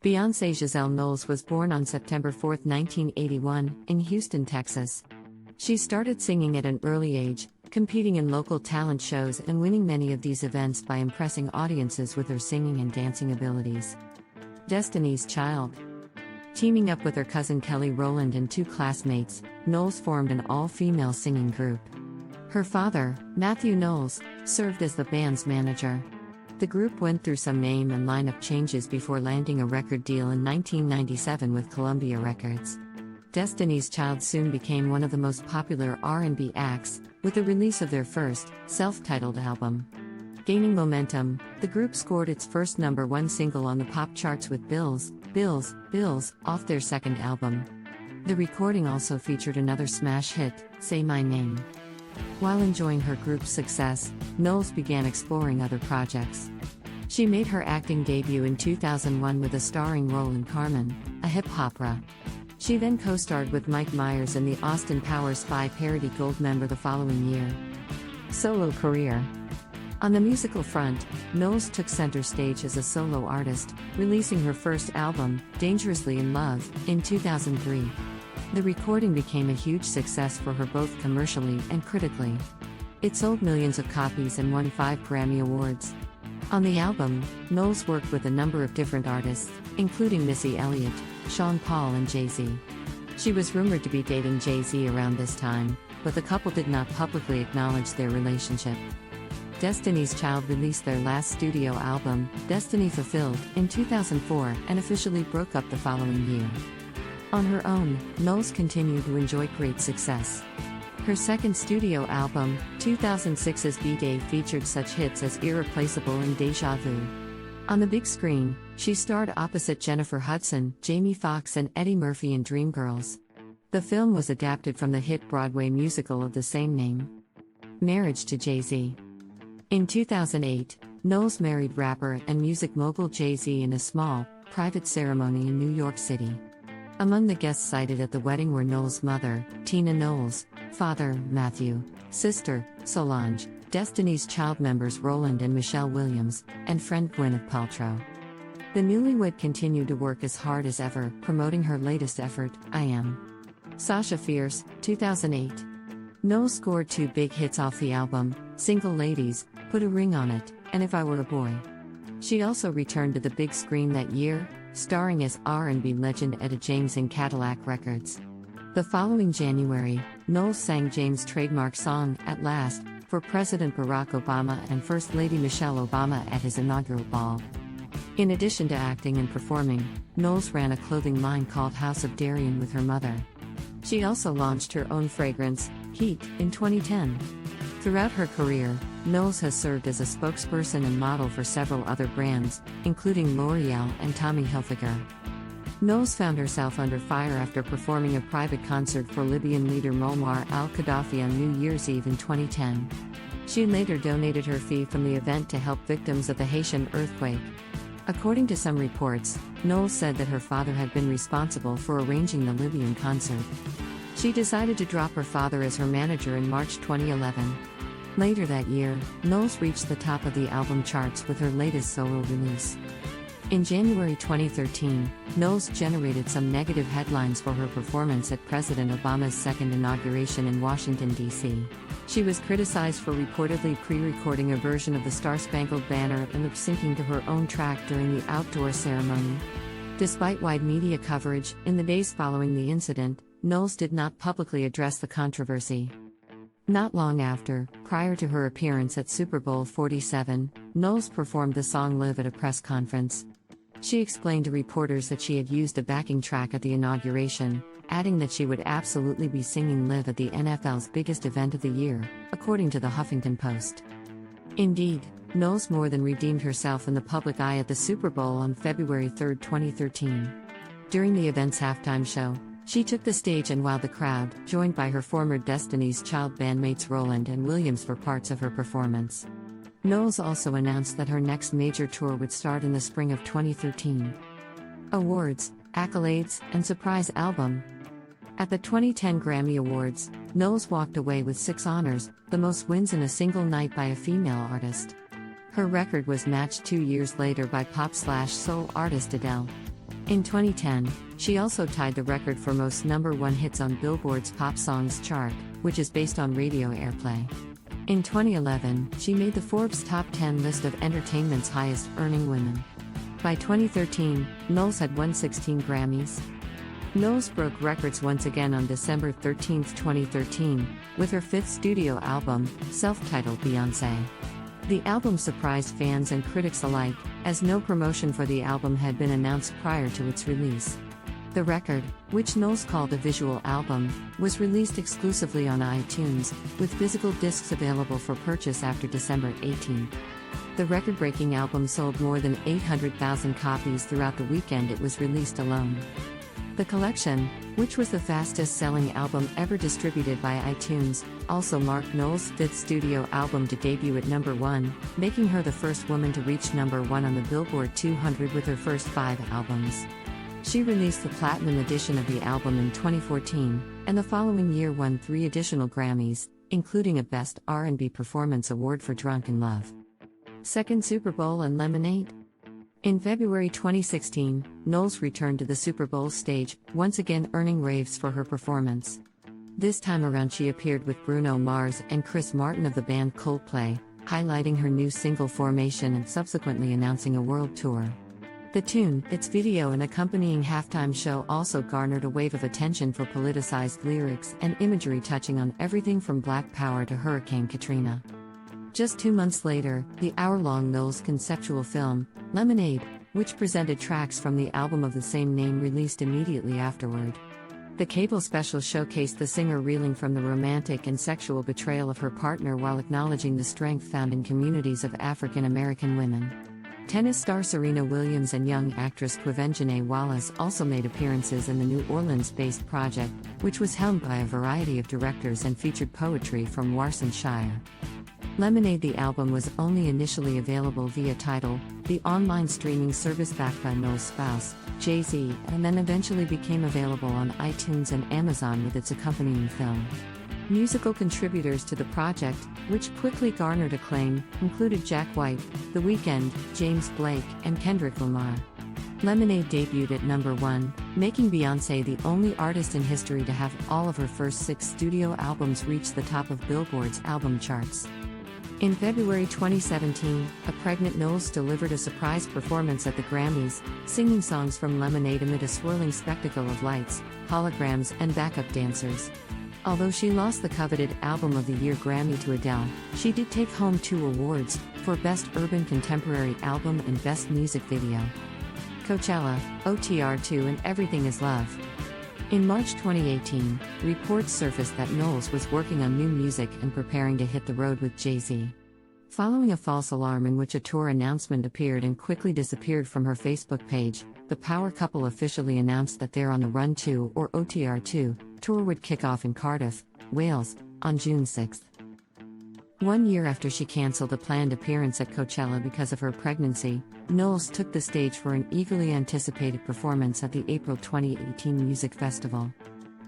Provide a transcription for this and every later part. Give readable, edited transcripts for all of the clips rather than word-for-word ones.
Beyoncé Giselle Knowles was born on September 4, 1981, in Houston, Texas. She started singing at an early age, competing in local talent shows and winning many of these events by impressing audiences with her singing and dancing abilities. Destiny's Child. Teaming up with her cousin Kelly Rowland and two classmates, Knowles formed an all-female singing group. Her father, Matthew Knowles, served as the band's manager. The group went through some name and lineup changes before landing a record deal in 1997 with Columbia Records. Destiny's Child soon became one of the most popular R&B acts, with the release of their first, self-titled album. Gaining momentum, the group scored its first #1 single on the pop charts with Bills, Bills, Bills, off their second album. The recording also featured another smash hit, Say My Name. While enjoying her group's success, Knowles began exploring other projects. She made her acting debut in 2001 with a starring role in Carmen, a hip-hop opera. She then co-starred with Mike Myers in the Austin Powers spy parody Goldmember the following year. Solo career. On the musical front, Knowles took center stage as a solo artist, releasing her first album, Dangerously in Love, in 2003. The recording became a huge success for her both commercially and critically. It sold millions of copies and won 5 Grammy Awards. On the album, Knowles worked with a number of different artists, including Missy Elliott, Sean Paul and Jay-Z. She was rumored to be dating Jay-Z around this time, but the couple did not publicly acknowledge their relationship. Destiny's Child released their last studio album, Destiny Fulfilled, in 2004 and officially broke up the following year. On her own, Knowles continued to enjoy great success. Her second studio album, 2006's B-Day, featured such hits as Irreplaceable and Deja Vu. On the big screen, she starred opposite Jennifer Hudson, Jamie Foxx and Eddie Murphy in Dreamgirls. The film was adapted from the hit Broadway musical of the same name. Marriage to Jay-Z. In 2008, Knowles married rapper and music mogul Jay-Z in a small, private ceremony in New York City. Among the guests cited at the wedding were Knowles' mother, Tina Knowles, father, Matthew, sister, Solange, Destiny's Child members Roland and Michelle Williams, and friend Gwyneth Paltrow. The newlywed continued to work as hard as ever, promoting her latest effort, I Am. Sasha Fierce, 2008. Knowles scored 2 big hits off the album, Single Ladies, Put a Ring on It, and If I Were a Boy. She also returned to the big screen that year, starring as R&B legend Etta James in Cadillac Records. The following January, Knowles sang James' trademark song, At Last, for President Barack Obama and First Lady Michelle Obama at his inaugural ball. In addition to acting and performing, Knowles ran a clothing line called House of Darien with her mother. She also launched her own fragrance, Heat, in 2010. Throughout her career, Knowles has served as a spokesperson and model for several other brands, including L'Oreal and Tommy Hilfiger. Knowles found herself under fire after performing a private concert for Libyan leader Muammar al-Gaddafi on New Year's Eve in 2010. She later donated her fee from the event to help victims of the Haitian earthquake. According to some reports, Knowles said that her father had been responsible for arranging the Libyan concert. She decided to drop her father as her manager in March 2011. Later that year, Knowles reached the top of the album charts with her latest solo release. In January 2013, Knowles generated some negative headlines for her performance at President Obama's second inauguration in Washington, D.C. She was criticized for reportedly pre-recording a version of the Star-Spangled Banner and lip-syncing to her own track during the outdoor ceremony. Despite wide media coverage, in the days following the incident, Knowles did not publicly address the controversy. Not long after, prior to her appearance at Super Bowl 47, Knowles performed the song Live at a press conference. She explained to reporters that she had used a backing track at the inauguration, adding that she would absolutely be singing Live at the NFL's biggest event of the year, according to the Huffington Post. Indeed, Knowles more than redeemed herself in the public eye at the Super Bowl on February 3, 2013. During the event's halftime show, she took the stage and wowed the crowd, joined by her former Destiny's Child bandmates Roland and Williams for parts of her performance. Knowles also announced that her next major tour would start in the spring of 2013. Awards, accolades, and surprise album. At the 2010 Grammy Awards, Knowles walked away with 6 honors, the most wins in a single night by a female artist. Her record was matched 2 years later by pop/soul artist Adele. In 2010, she also tied the record for most #1 hits on Billboard's Pop Songs chart, which is based on radio airplay. In 2011, she made the Forbes Top 10 list of entertainment's highest-earning women. By 2013, Knowles had won 16 Grammys. Knowles broke records once again on December 13, 2013, with her fifth studio album, self-titled Beyonce. The album surprised fans and critics alike, as no promotion for the album had been announced prior to its release. The record, which Knowles called a visual album, was released exclusively on iTunes, with physical discs available for purchase after December 18. The record-breaking album sold more than 800,000 copies throughout the weekend it was released alone. The collection, which was the fastest-selling album ever distributed by iTunes, also marked Knowles' fifth studio album to debut at #1, making her the first woman to reach #1 on the Billboard 200 with her first 5 albums. She released the platinum edition of the album in 2014, and the following year won 3 additional Grammys, including a Best R&B Performance Award for Drunk in Love. Second Super Bowl and Lemonade. In February 2016, Knowles returned to the Super Bowl stage, once again earning raves for her performance. This time around she appeared with Bruno Mars and Chris Martin of the band Coldplay, highlighting her new single Formation and subsequently announcing a world tour. The tune, its video and accompanying halftime show also garnered a wave of attention for politicized lyrics and imagery touching on everything from Black Power to Hurricane Katrina. Just 2 months later, the hour-long Knowles conceptual film, Lemonade, which presented tracks from the album of the same name, released immediately afterward. The cable special showcased the singer reeling from the romantic and sexual betrayal of her partner while acknowledging the strength found in communities of African American women. Tennis star Serena Williams and young actress Quvenzhané Wallace also made appearances in the New Orleans-based project, which was helmed by a variety of directors and featured poetry from Warsaw. Lemonade, the album, was only initially available via Tidal, the online streaming service backed by Knowles' spouse, Jay-Z, and then eventually became available on iTunes and Amazon with its accompanying film. Musical contributors to the project, which quickly garnered acclaim, included Jack White, The Weeknd, James Blake, and Kendrick Lamar. Lemonade debuted at #1, making Beyoncé the only artist in history to have all of her first 6 studio albums reach the top of Billboard's album charts. In February 2017, a pregnant Knowles delivered a surprise performance at the Grammys, singing songs from Lemonade amid a swirling spectacle of lights, holograms, and backup dancers. Although she lost the coveted Album of the Year Grammy to Adele, she did take home 2 awards, for Best Urban Contemporary Album and Best Music Video. Coachella, OTR2 and Everything Is Love. In March 2018, reports surfaced that Knowles was working on new music and preparing to hit the road with Jay-Z. Following a false alarm in which a tour announcement appeared and quickly disappeared from her Facebook page, the power couple officially announced that their On the Run 2, or OTR2, tour would kick off in Cardiff, Wales, on June 6. 1 year after she cancelled a planned appearance at Coachella because of her pregnancy, Knowles took the stage for an eagerly anticipated performance at the April 2018 Music Festival.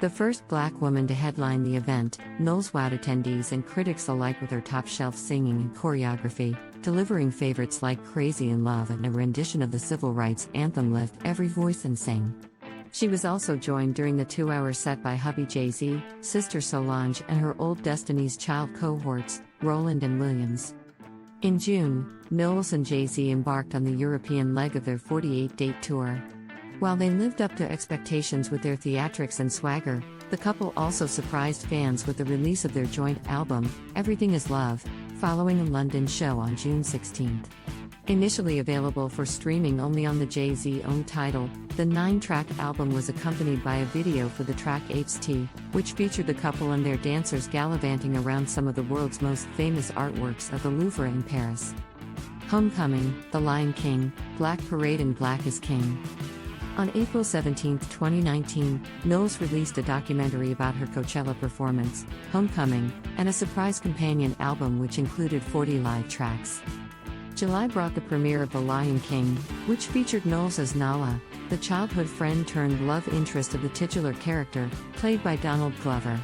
The first Black woman to headline the event, Knowles wowed attendees and critics alike with her top-shelf singing and choreography, delivering favorites like Crazy in Love and a rendition of the civil rights anthem Lift Every Voice and Sing. She was also joined during the 2-hour set by hubby Jay-Z, sister Solange, and her old Destiny's Child cohorts, Roland and Williams. In June, Knowles and Jay-Z embarked on the European leg of their 48-date tour. While they lived up to expectations with their theatrics and swagger, the couple also surprised fans with the release of their joint album, Everything Is Love, following a London show on June 16. Initially available for streaming only on the Jay-Z-owned Tidal, the 9-track album was accompanied by a video for the track HT, which featured the couple and their dancers gallivanting around some of the world's most famous artworks at the Louvre in Paris. Homecoming, The Lion King, Black Parade and Black is King. On April 17, 2019, Knowles released a documentary about her Coachella performance, Homecoming, and a surprise companion album which included 40 live tracks. July brought the premiere of The Lion King, which featured Knowles as Nala, the childhood friend turned love interest of the titular character, played by Donald Glover.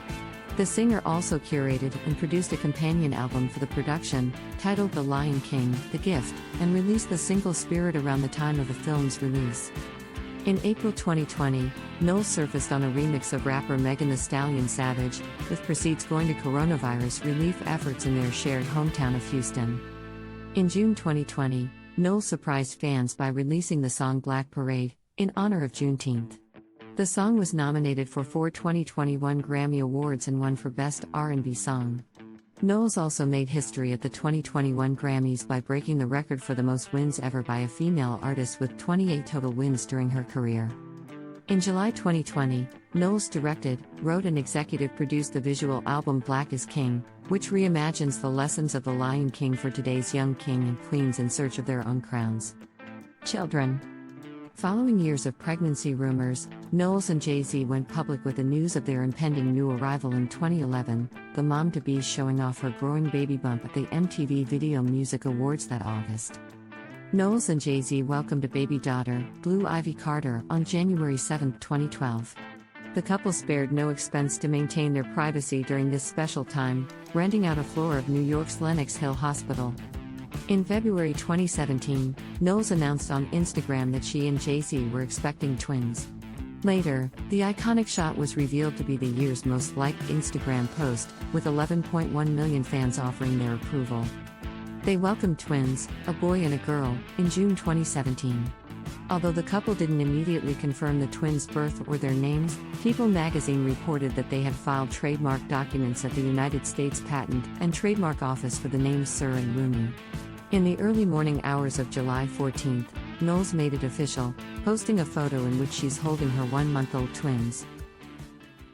The singer also curated and produced a companion album for the production, titled The Lion King, The Gift, and released the single Spirit around the time of the film's release. In April 2020, Knowles surfaced on a remix of rapper Megan Thee Stallion Savage, with proceeds going to coronavirus relief efforts in their shared hometown of Houston. In June 2020, Knowles surprised fans by releasing the song Black Parade, in honor of Juneteenth. The song was nominated for 4 2021 Grammy Awards and won for Best R&B Song. Knowles also made history at the 2021 Grammys by breaking the record for the most wins ever by a female artist with 28 total wins during her career. In July 2020, Knowles directed, wrote and executive produced the visual album Black is King, which reimagines the lessons of the Lion King for today's young king and queens in search of their own crowns. Children. Following years of pregnancy rumors, Knowles and Jay-Z went public with the news of their impending new arrival in 2011, the mom-to-be showing off her growing baby bump at the MTV Video Music Awards that August. Knowles and Jay-Z welcomed a baby daughter, Blue Ivy Carter, on January 7, 2012. The couple spared no expense to maintain their privacy during this special time, renting out a floor of New York's Lenox Hill Hospital. In February 2017, Knowles announced on Instagram that she and Jay-Z were expecting twins. Later, the iconic shot was revealed to be the year's most liked Instagram post, with 11.1 million fans offering their approval. They welcomed twins, a boy and a girl, in June 2017. Although the couple didn't immediately confirm the twins' birth or their names, People magazine reported that they had filed trademark documents at the United States Patent and Trademark Office for the names Sir and Rooney. In the early morning hours of July 14, Knowles made it official, posting a photo in which she's holding her 1-month-old twins.